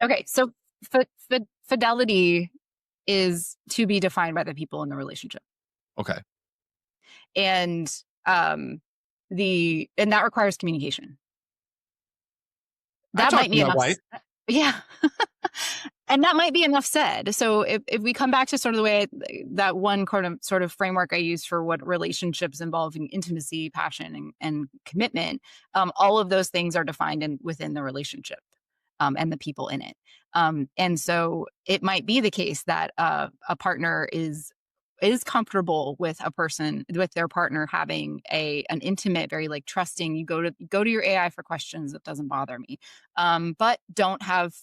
Okay, so fidelity is to be defined by the people in the relationship, Okay. and um, and that requires communication. I That talk might to be my enough. wife. Yeah. And that might be enough said. So if we come back to sort of the way that one sort of framework I use for what relationships involving intimacy, passion, and commitment, all of those things are defined within the relationship, and the people in it. And so it might be the case that a partner is comfortable with with their partner having an intimate, very like trusting. You go to your AI for questions. That doesn't bother me. But don't have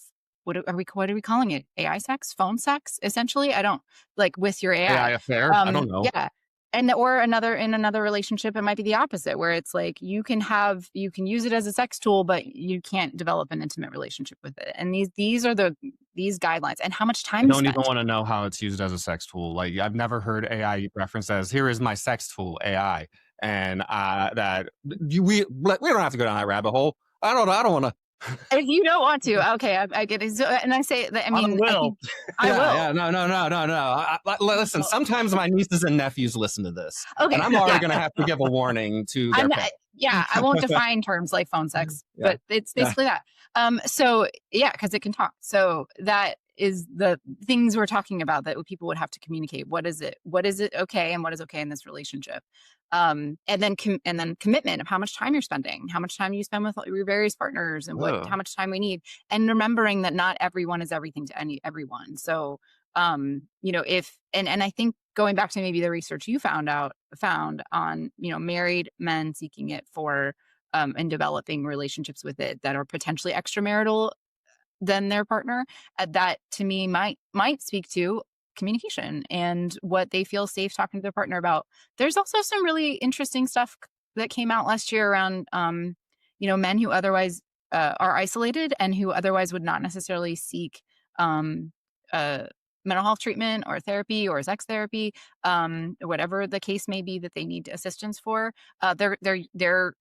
what are we calling it? AI sex, phone sex, essentially. I don't like with your AI AI. affair. I don't know. Yeah. And or in another relationship, it might be the opposite, where it's like you can use it as a sex tool, but you can't develop an intimate relationship with it. And these are these guidelines and how much I time you don't even spend. want to know how it's used as a sex tool. Like I've never heard AI referenced as here is my sex tool AI, and that we don't have to go down that rabbit hole. I don't want to. If you don't want to, okay, I get it. So, and I say that, I I mean, I will. think I Yeah, yeah, will. no. Listen, Well, sometimes my nieces and nephews listen to this, and okay, I'm already yeah. going to have to give a warning to I'm their not, parents. yeah, I won't define terms like phone sex, Yeah, but it's yeah. basically that. So yeah, because it can talk. So that is the things we're talking about that people would have to communicate. What is it? What is it okay, and what is okay in this relationship? And then and then commitment of how much time you're spending, how much time you spend with your various partners, and how Ugh. much time we need, and remembering that not everyone is everything to everyone. So if and I think going back to maybe the research you found on married men seeking it for and developing relationships with it that are potentially extramarital than their partner, that to me might speak to communication and what they feel safe talking to their partner about. There's also some really interesting stuff that came out last year around men who otherwise are isolated and who otherwise would not necessarily seek um, uh, mental health treatment or therapy or sex therapy, whatever the case may be that they need assistance for. They're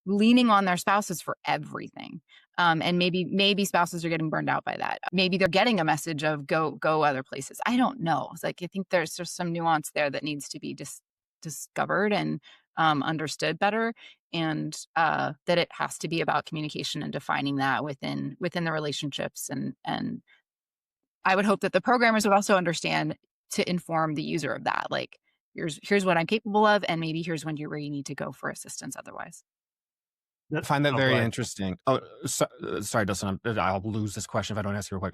leaning on their spouses for everything. And maybe spouses are getting burned out by that. Maybe they're getting a message of go other places. I don't know. It's like I think there's just some nuance there that needs to be discovered and understood better, and that it has to be about communication and defining that within the relationships. And I would hope that the programmers would also understand to inform the user of that. Like here's what I'm capable of, and maybe here's where you need to go for assistance otherwise. I find that Oh, very boy. interesting. Oh, sorry, Dustin. I'll lose this question if I don't ask you real quick.